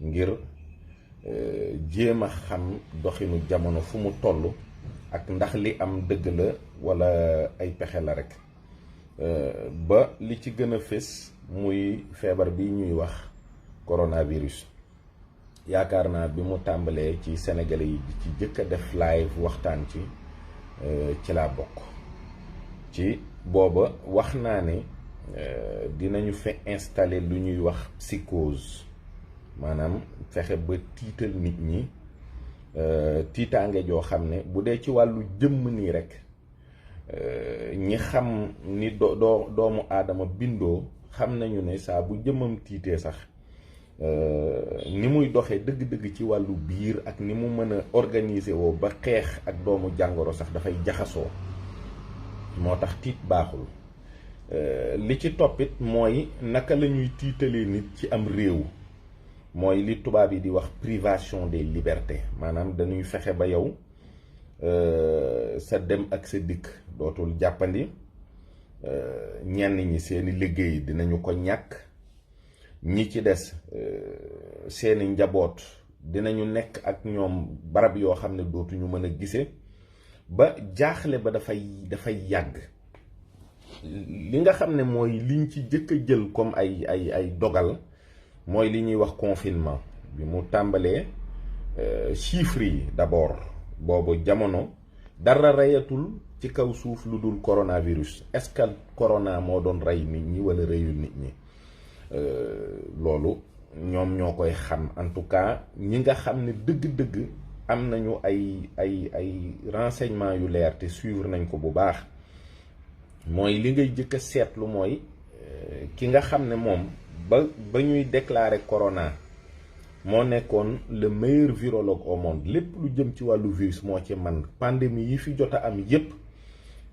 ngir jéem a xam doxinu jamono fu mu toll ak ndax li am dëgg la wala ay pexe la rek ba li ci gën a fés muy feebar bi ñuy wax coronavirus. yaakaar naa bi mu tàmbalee ci Sénégalais yi ci jëkk a def live waxtaan ci laa bokk. ci booba wax naa ne dinañu fe installer lu ñuy wax psychose, maanaam fexe ba tiital nit ñi tiitaange joo xam ne bu dee ci wàllu jëmm nii rek ñi xam ni doomu aadama bindoo xam nañu ne saa bu jëmmam tiitee sax ni muy doxee dëgg-dëgg ci wàllu biir ak ni mu mën a organiser woo ba xeex ak doomu jàngoro sax dafay jaxasoo. moo tax tiit baaxul. li ci toppit mooy naka la ñuy tiitalee nit ci am réew, mooy li tubaab yi di wax privation des libertés, maanaam dañuy fexe ba yow sa dem ak sa dikk dootul jàppandi, ñenn ñi seeni liggéey dinañu ko ñàkk, ñi ci des seeni njaboot dinañu nekk ak ñoom barab yoo xam ne dootuñu mën a gise, ba jaaxle ba dafay yàgg. li nga xam ne mooy liñ ci jëkk a jël comme ay dogal mooy li ñuy wax confinement. bi mu tàmbalee chiffres yi d'abord boobu jamono dara reyatul ci kaw suuf lu dul coronavirus. est-ce que corona moo doon rey nit ñi wala reyul nit ñi? loolu ñoom ñoo koy xam. en tout cas ñi nga xam ne dëgg-dëgg am nañu ay renseignements yu leer te suivre nañ ko bu baax, mooy li ngay jëkk a seetlu mooy ki nga xam ne moom ba ñuy déclarer corona moo nekkoon le meilleur virologue au monde. lépp lu jëm ci wàllu virus moo ci man. pandémie yi fi jot a am yépp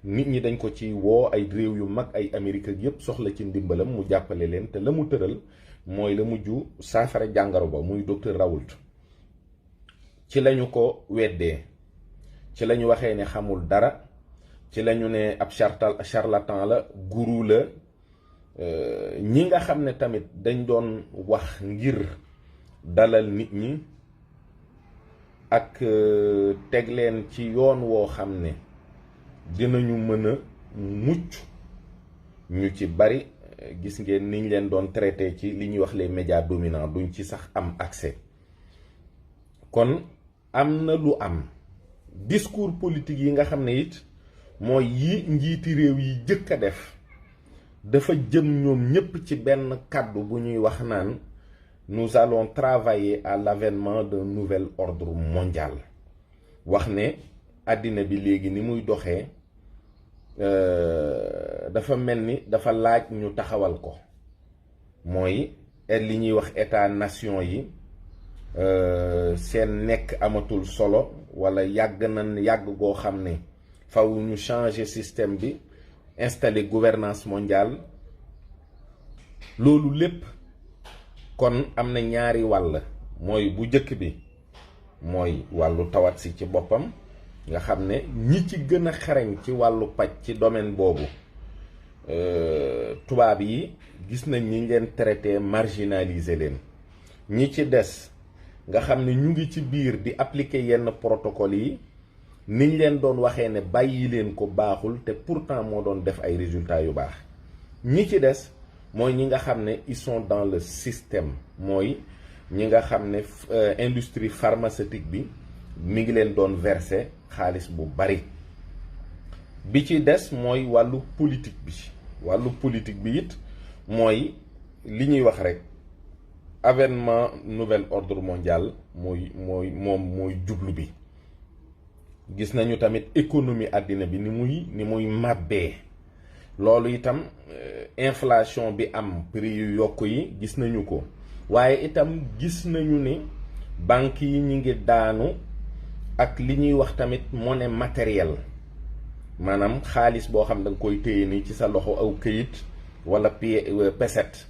nit ñi dañ ko ci woo, ay réew yu mag ay Amérique ak yépp soxla ci ndimbalam mu jàppale leen, te la mu tëral mooy la mujj saafara jàngaro ba muy docteur Raoult. ci lañu ko weddee, ci lañu waxee ne xamul dara, ci lañu ne ab charlatan la, guru la. ñi nga xam ne tamit dañ doon wax ngir dalal nit ñi ak teg leen ci yoon woo xam ne dinañu mën a mucc, ñu ci bari gis ngeen niñ leen doon traité ci li ñuy wax les médias dominants, duñ ci sax am accès. kon am na lu am discours politique yi nga xam ne it mooy yi njiiti réew yi jëkk a def dafa jëm ñoom ñépp ci benn kàddu bu ñuy wax naan nous allons travailler à l'avènement d'un nouvel ordre mondial. wax ne àddina bi léegi ni muy doxee dafa mel ni dafa laaj ñu taxawal ko, mooy li ñuy wax état nation yi seen nekk amatul solo, wala yàgg goo xam ne faw ñu changer système bi, installer gouvernance mondiale. loolu lépp kon am na ñaari wàll, mooy bu jëkk bi mooy wàllu tawat si ci boppam, nga xam ne ñi ci gën a xarañ ci wàllu paj ci domaine boobu tubaab yi gis nañ ñi leen traité marginaliser leen. ñi ci des nga xam ne ñu ngi ci biir di appliquer yenn protocole yi, niñ leen doon waxee ne bàyyi leen ko baaxul, te pourtant moo doon def ay résultats yu baax. ñi ci des mooy ñi nga xam ne ils sont dans le système, mooy ñi nga xam ne industrie pharmaceutique bi mi ngi leen doon verser xaalis bu bari. bi ci des mooy wàllu politique bi. wàllu politique bi it mooy li ñuy wax rek avènement nouvel ordre mondial mooy jublu bi. gis nañu tamit économie àddina bi ni muy màbbee. loolu itam inflation bi am, prix yu yokk yi gis nañu ko, waaye itam gis nañu ne banques yi ñi ngi daanu, ak li ñuy wax tamit monnaie matérielle, maanaam xaalis boo xam da nga koy téye ni ci sa loxo aw këyit wala peset.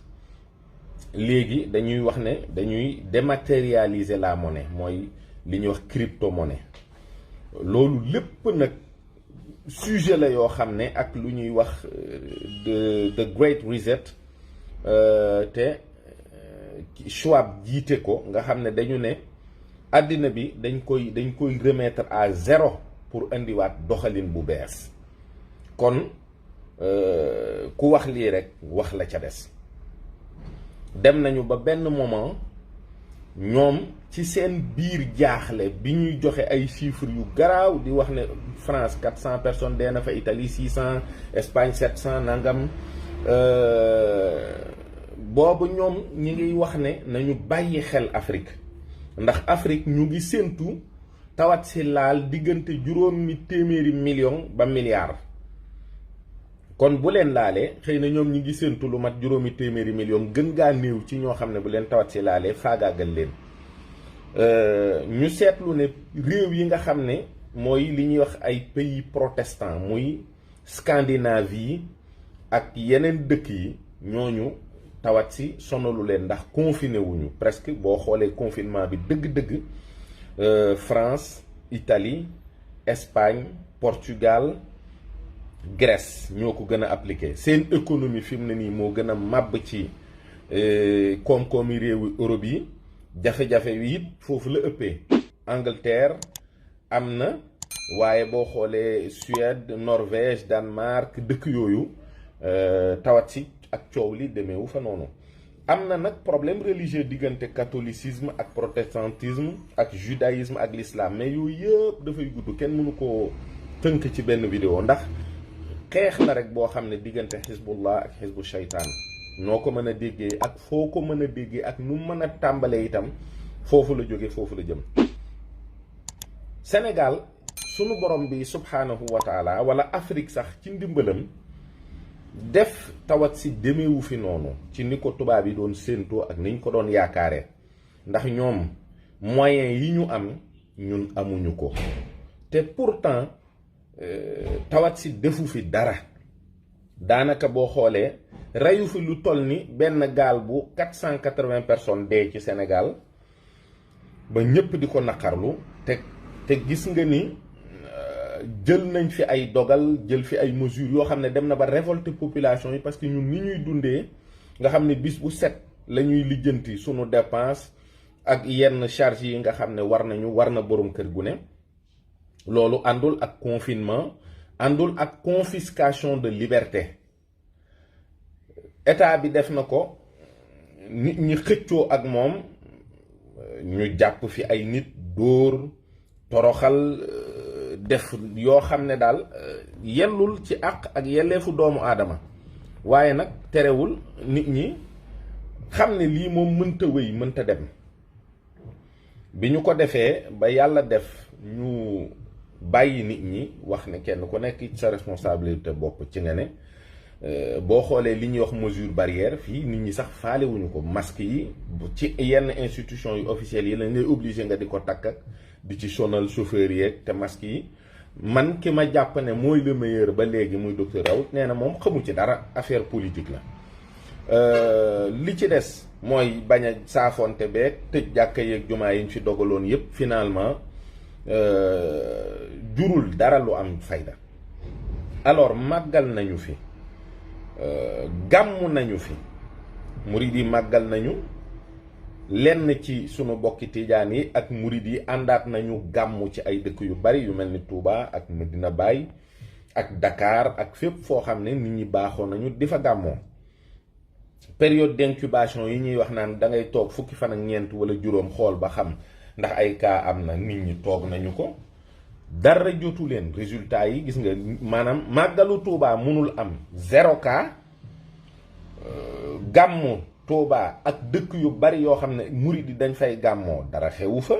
léegi dañuy wax ne dañuy dématérialiser la monnaie, mooy li ñuy wax crypto-monnaie. loolu lépp nag sujet la yoo xam ne ak lu ñuy wax the Great Reset te Schwab jiite ko nga xam ne dañu ne àddina bi dañ koy remettre à zéro pour indiwaat doxalin bu bees. kon ku wax lii rek wax la ca des. dem nañu ba benn moment ñoom ci seen biir jaaxle bi ñuy joxe ay chiffres yu garaaw di wax ne France 400 personnes dee na fa, Italie 600, Espagne 700 nangam boobu ñoom ñi ngi wax ne nañu bàyyi xel Afrique ndax Afrique ñu ngi séentu tawat si laal diggante juróomi téeméeri million ba milliard. kon bu leen laalee xëy na ñoom ñi ngi séentu lu mat juróomi téeméeri million gën gaa néew ci ñoo xam ne bu leen tawat si laalee faagaagal leen. ñu seetlu ne réew yi nga xam ne mooy li ñuy wax ay pays protestants muy Scandinavie ak yeneen dëkk yi ñooñu tawat si sonalu leen ndax confiné wuñu presque boo xoolee confinement bi dëgg-dëgg France, Italie, Espagne, Portugal, Grèce ñoo ko gën a appliqué seen économie fi mu ne nii moo gën a màbb ci koom-koomi réewu Europe yi. jafe-jafe wi it foofu la ëppee. Angleterre am na waaye boo xoolee Suède, Norvège, Danemark dëkk yooyu tawat si ak coow li demeewu fa noonu. am na nag problème religieux diggante catholicisme ak protestantisme ak judaïsme ak l'islam mais yooyu yëpp dafay gudd kenn mënu koo tënk ci benn vidéo ndax xeex la rek boo xam ne diggante Hezbollah ak Hezbu Shaytaan noo ko mën a déggee ak foo ko mën a déggee ak nu mën a tàmbalee itam foofu la jóge foofu la jëm. Sénégal sunu borom bi subhanahu wa taala wala Afrique sax ci ndimbalam def tawat si demeewu fi noonu ci ni ko tubaab yi doon séentoo ak niñ ko doon yaakaare ndax ñoom moyens yi ñu am ñun amuñu ko te pourtant tawat si defu fi dara daanaka boo xoolee reyu fi lu toll ni benn gaal bu 480 personnes dee ci Sénégal ba ñëpp di ko naqarlu te gis nga ni jël nañ fi ay dogal jël fi ay mesures yoo xam ne dem na ba révolter population yi parce que ñun ni ñuy dundee nga xam ne bis bu set la ñuy lijjanti sunu dépense ak yenn charge yi nga xam ne war na borom kër gu ne loolu àndul ak confinement àndul ak confiscation de liberté. état bi def na ko nit ñi xëccoo ak moom ñu jàpp fi ay nit dóor toroxal def yoo xam ne daal yellul ci àq ak yelleefu doomu aadama waaye nag terewul nit ñi xam ne lii moom mënta wéy mënta dem bi ñu ko defee ba yàlla def ñu bàyyi nit ñi wax ne kenn ku nekk sa responsabilité bopp ci nga ne boo xoolee li ñuy wax mesure barrière fii nit ñi sax faalewuñu ko masque yi ci yenn institution yu officielles yi lañ lay obligé nga di ko takk ak di ci sonal chauffeur yeeg te masque yi man ki ma jàpp ne mooy le meilleur ba léegi muy docteur Raoult nee na moom xamu ci dara affaire politique la li ci des mooy bañ a saafonte beeg tëj jàkka yeeg jumaa yi ñu fi dogaloon yépp finalement jurul dara lu am fayda. alors màggal nañu fi gàmmu nañu fi murid yi màggal nañu lenn ci sunu bokki tijaan yi ak murid yi àndaat nañu gàmmu ci ay dëkk yu bari yu mel ni Touba ak Medina Baye ak Dakar ak fépp foo xam ne nit ñi baaxoo nañu di fa gàmmoo. période d'incubation yi ñuy wax naan da ngay toog fukki fan ak ñeent wala juróom xool ba xam ndax ay cas am na nit ñi toog nañu ko dara jotu leen résultat yi gis nga maanaam màggalu Touba mënul am 0 cas gàmmu Touba ak dëkk yu bari yoo xam ne murid yi dañ fay gàmmoo dara xewu fa.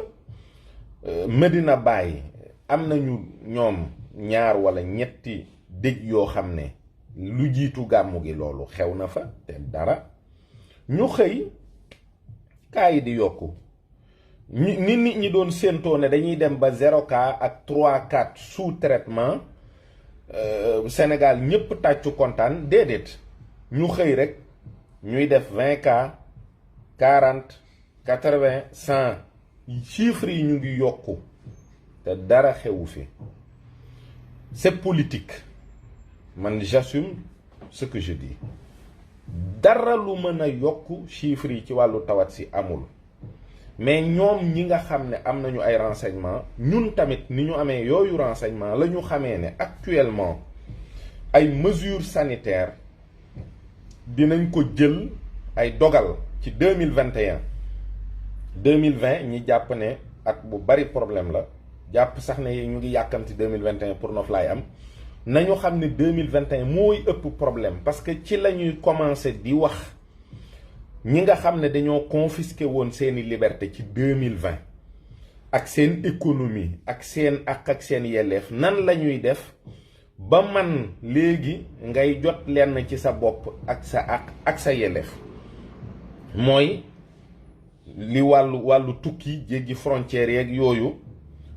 Medina Baye am nañu ñoom ñaar wala ñetti dëj yoo xam ne lu jiitu gàmmu gi loolu xew na fa te dara ñu xëy kaa yi di yokku ni nit ñi doon séentoo ne dañuy dem ba 0 cas ak 3-4 sous traitement Sénégal ñëpp tàccu kontaan déedéet ñu xëy rek ñuy def 20 cas 40 80 100 chiffres yi ñu ngi yokku te dara xewu fi. c'est politique man j'assume ce que je dis dara lu mën a yokk chiffres yi ci wàllu tawat si amul. mais ñoom ñi nga xam ne am nañu ay renseignements ñun tamit ni ñu amee yooyu renseignement la ñu xamee ne actuellement ay mesures sanitaires dinañ ko jël ay dogal ci 2021 2020 ñi jàpp ne at bu bari problème la jàpp sax ne ñu ngi yàkkamti 2021 pour noflaay am nañu xam ne 2021 mooy ëpp problème parce que ci la ñuy commencer di wax ñi nga xam ne dañoo confisqué woon seeni liberté ci 2020 ak seen économie ak seen ak seen yelleef nan la ñuy def ba man léegi ngay jot lenn ci sa bopp ak sa ak sa yelleef mooy li wàllu tukki jéggi frontières yeeg yooyu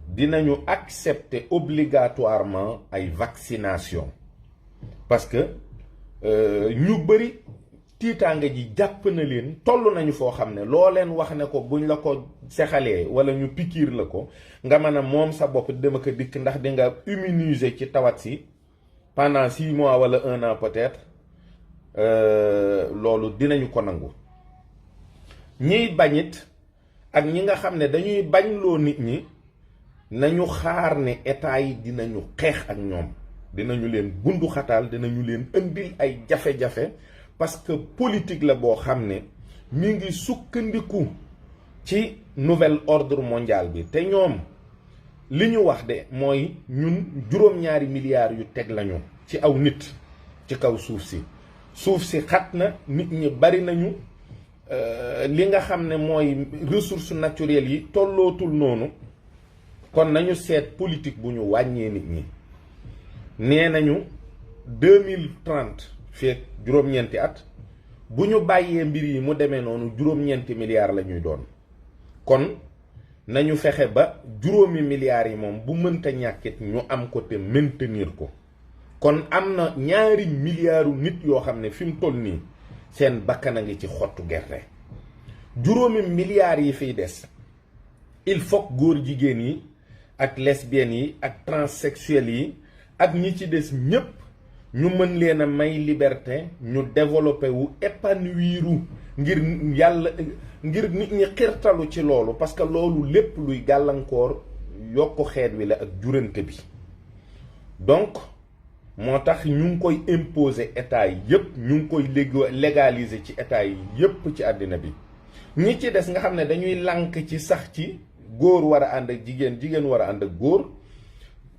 dinañu accepter obligatoirement ay vaccination parce que ñu bëri tiitaange ji jàpp na leen toll nañu foo xam ne loo leen wax ne ko buñ la ko sexalee wala ñu pikiir la ko nga mën a moom sa bopp dem ak dikk ndax di nga immuniser ci tawat si pendant 6 mois wala 1 an peut-être loolu dinañu ko nangu. ñiy bañit ak ñi nga xam ne dañuy bañloo nit ñi nañu xaar ne état yi dinañu xeex ak ñoom dinañu leen bundu xataal dinañu leen indil ay jafe-jafe parce que politique la boo xam ne mi ngi sukkandiku ci nouvel ordre mondial bi te ñoom li ñu wax de mooy ñun juróom-ñaari milliards yu teg lañu ci aw nit ci kaw suuf si xat na nit ñi bari nañu li nga xam ne mooy ressources naturelles yi tollootul noonu kon nañu seet politique bu ñu wàññee nit ñi nee nañu 2030 feek juróom-ñeenti at bu ñu bàyyee mbir yi mu demee noonu juróom-ñeenti milliards la ñuy doon kon nañu fexe ba juróomi milliards yi moom bu mënta ñàkkit ñu am ko te maintenir ko kon am na ñaari milliards nit yoo xam ne fi mu toll nii seen bakkan a ngi ci xottu gerte juróomi milliards yi fiy des il faut góor jigéen yi ak lesbiennes yi ak transsexuels yi ak ñi ci des ñépp ñu mën leen a may liberté ñu développé wu épanouiru ngir yàlla ngir nit ñi xirtalu ci loolu parce que loolu lépp luy gàllankoor yokku xeet wi la ak jurante bi donc moo tax ñu ngi koy imposer état yi yépp ñu ngi koy légaliser ci état yi yépp ci àddina bi ñi ci des nga xam ne dañuy lànk ci sax ci góor war a ànd ak jigéen jigéen war a ànd ak góor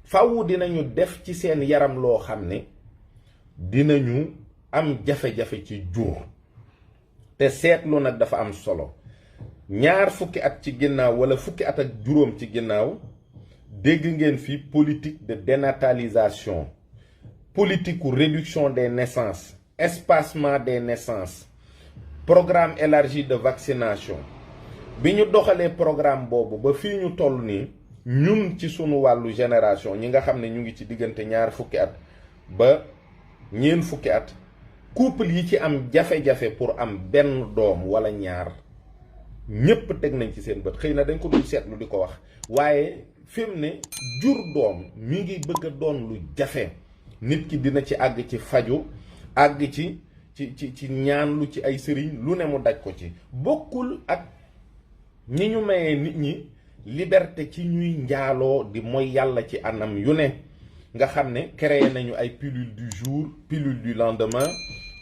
faaw dinañu def ci seen yaram loo xam ne dinañu am jafe-jafe ci jur te seetlu nag dafa am solo ñaar fukki at ci ginnaaw wala fukki at ak juróom ci ginnaaw dégg ngeen fi politique de dénatalisation politique ou réduction des naissances espacement des naissances programme élargi de vaccination bi ñu doxalee programme boobu ba fii ñu toll nii ñun ci sunu wàllu génération ñi nga xam ne ñu ngi ci diggante ñaar fukki at ba ñeen fukki at couple yi ci am jafe-jafe pour am benn doom wala ñaar ñépp teg nañ ci seen bët xëy na dañ ko dul seetlu di ko wax waaye fi mu ne jur doom mi ngi bëgg a doon lu jafe nit ki dina ci àgg ci faju àgg ci ñaan lu ci ay sëriñ lu ne mu daj ko ci bokkul ak ñi ñu mayee nit ñi liberté ci ñuy njaaloo di mooy yàlla ci anam yu ne nga xam ne créé nañu ay pilule du jour pilule du lendemain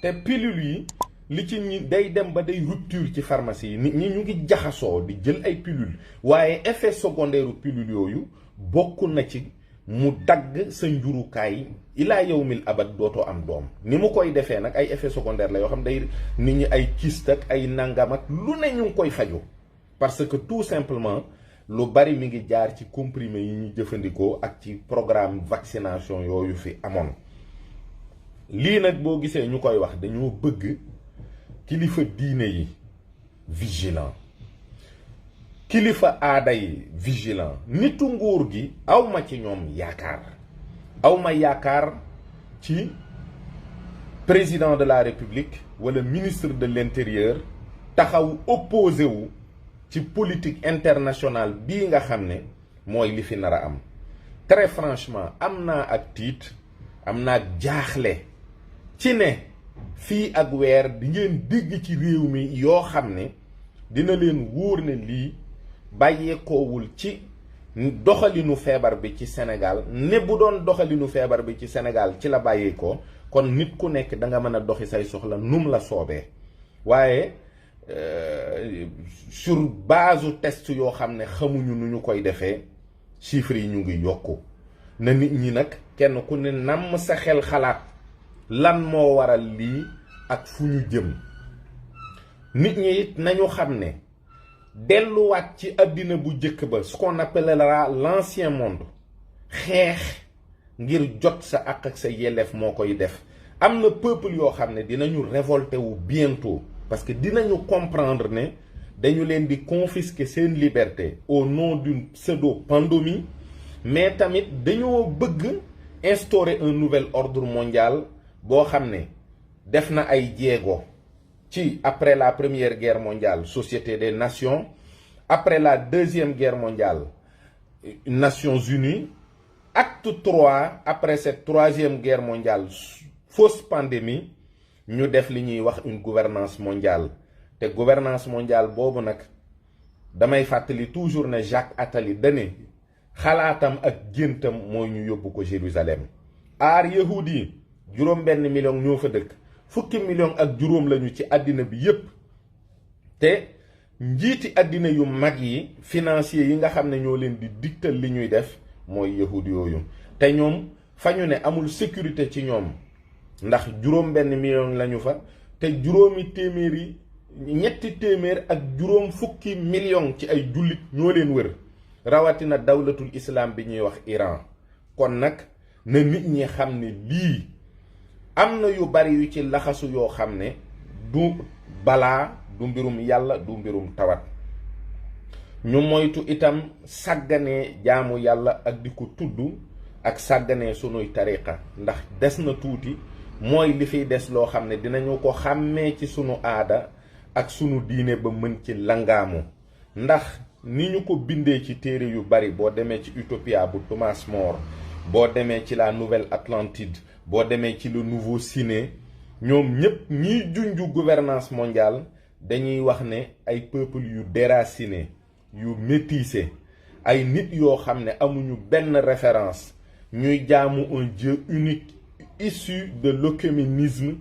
te pilule yi li ci ñi day dem ba day rupture ci pharmacie yi nit ñi ñu ngi jaxasoo di jël ay pilule waaye effet secondaire pilule yooyu bokk na ci mu dagg sa njurukaay ilaa yawmil abad dootoo am doom ni mu koy defee nag ay effet secondaire la yoo xam day nit ñi ay kyste ak ay nangam ak lu ne ñu ngi koy faju parce que tout simplement lu bari mi ngi jaar ci comprimé yi ñu jëfandikoo ak ci programme vaccination yooyu fi amoon lii nag boo gisee ñu koy wax dañoo bëgg kilifa diine yi vigilant kilifa aada yi vigilant nitu nguur gi awma ci ñoom yaakaar awma yaakaar ci président de la république wala ministre de l'intérieur taxaw opposé wu ci politique internationale bii nga xam ne mooy li fi nar a am très franchement am naa ak tiit am naa ak jaaxle ci ne fii ak weer di ngeen dégg ci réew mi yoo xam ne dina leen wóor ne lii bàyyeekoowul ci doxalinu feebar bi ci Sénégal. ne bu doon doxalinu feebar bi ci Sénégal ci la bàyyeekoo kon nit ku nekk da nga mën a doxi say soxla num la soobee. waaye sur base test yoo xam ne xamuñu nu ñu koy defee chiffres yi ñu ngi yokku na nit ñi nag kenn ku ne namm sa xel xalaat lan moo waral lii ak fu ñu jëm. nit ñi it nañu xam ne delluwaat ci àddina bu jëkk ba ce qu'on appellera l'ancien monde xeex ngir jot sa àq ak sa yelleef moo koy def. am na peuple yoo xam ne dinañu révolter wu bientôt parce que dinañu comprendre ne dañu leen di confisquer seen liberté au nom d'une pseudo-pandémie mais tamit dañoo bëgg instaurer un nouvel ordre mondial boo xam ne def na ay jéego ci après la première guerre mondiale Société des Nations, après la deuxième guerre mondiale Nations Unies, acte 3 après cette troisième guerre mondiale fausse pandémie ñu def li ñuy wax une gouvernance mondiale. te gouvernance mondiale boobu nag damay fàttali toujours ne Jacques Attali dane xalaatam ak géntam mooy ñu yóbbu ko Jérusalem. aar yahud yi juróom-benn million ñoo fa dëkk, fukki million ak juróom lañu ci àddina bi yépp. te njiiti àddina yu mag yi financier yi nga xam ne ñoo leen di digtal li ñuy def mooy yahud yooyu. te ñoom fa ñu ne amul sécurité ci ñoom ndax juróom-benn million lañu fa te ñetti téeméer ak juróom fukki million ci ay jullit ñoo leen wër rawatina dawlatul islam bi ñuy wax Iran. kon nag na nit ñi xam ne lii am na yu bari yu ci laxasu yoo xam ne du balaa du mbirum yàlla du mbirum tawat. ñu moytu itam sàgganee jaamu yàlla ak di ko tudd ak sàgganee sunuy tariqa ndax des na tuuti mooy li fiy des loo xam ne dinañu ko xàmmee ci sunu aada ak sunu diine ba mën ci langaamu. ndax ni ñu ko bindee ci téere yu bari boo demee ci Utopia bu Thomas More, boo demee ci la Nouvelle Atlantide, boo demee ci le Nouveau Ciné, ñoom ñépp ñiy junju gouvernance mondiale dañuy wax ne ay peuple yu déraciné yu métissé, ay nit yoo xam ne amuñu benn référence, ñuy jaamu un Dieu unique issu de l'œcuménisme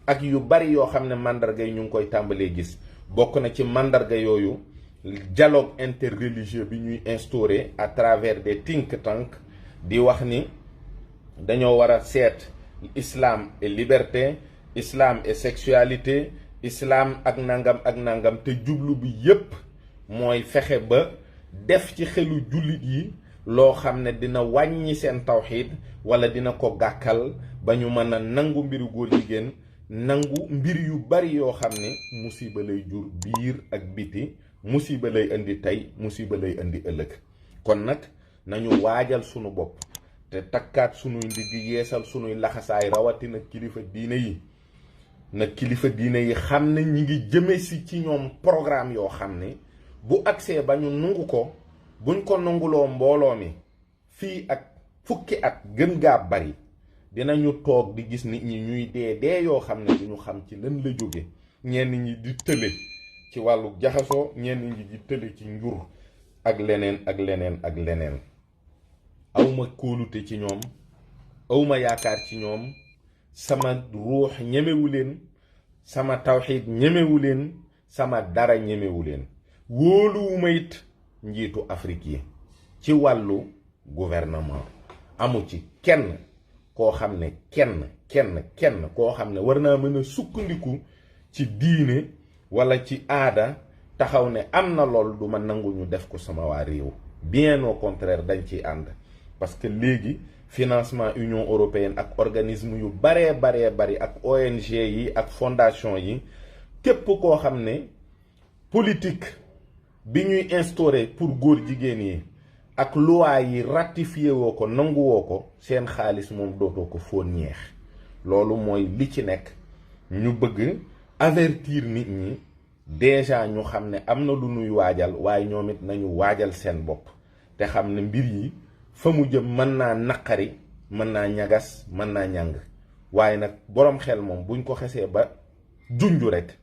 ak yu bari yoo xam ne mandarga yi ñu ngi koy tàmbalee gis. bokk na ci mandarga yooyu dialogue interreligieux bi ñuy instaurer à travers des think tanks di wax ni dañoo war a seet islam et liberté, islam et sexualité, islam ak nangam te jublu bi yépp mooy fexe ba def ci xelu jullit yi loo xam ne dina wàññi seen tawxiid wala dina ko gàkkal ba ñu mën a nangu mbiru góor jigéen, nangu mbir yu bari yoo xam ne musiba lay jur biir ak biti, musiba lay indi tey, musiba lay indi ëllëg. kon nag nañu waajal sunu bopp te takkaat sunuy ndigg, yeesal sunuy laxasaay, rawatina kilifa diine yi. nag kilifa diine yi xam ne ñi ngi jëme si ci ñoom programme yoo xam ne bu agsee ba ñu nungu ko, buñ ko nunguloo mbooloo mi fii ak fukki at gën gaa bari, dinañu toog di gis nit ñi ñuy dee yoo xam ne duñu xam ci lan la jóge. ñenn ñi di tële ci wàllu jaxasoo, ñenn ñi di tële ci njur ak leneen. awma kóolute ci ñoom, awma yaakaar ci ñoom, sama ruux ñemewu leen, sama tawxiid ñemewu leen, sama dara ñemewu leen. wóoluwuma it njiitu Afrique yi ci wàllu gouvernement. amu ci kenn koo xam ne kenn koo xam ne war naa mën a sukkandiku ci diine wala ci aada taxaw ne am na lool du ma nangu ñu def ko sama waa réew. bien au contraire dañ ciy ànd parce que léegi financement Union européenne ak organisme yu baree bari ak ONG yi ak fondation yi, képp koo xam ne politique bi ñuy instaurer pour góor jigéen yi ak loi yi ratifié woo ko, nangu woo ko, seen xaalis moom dootoo ko foon ñeex. loolu mooy li ci nekk. ñu bëgg avertir nit ñi déjà ñu xam ne am na lu nuy waajal, waaye ñoom it nañu waajal seen bopp te xam ne mbir yi fa mu jëm mën naa naqari, mën naa ñagas, mën naa ñàng. waaye nag boroom xel moom buñ ko xesee ba junju rek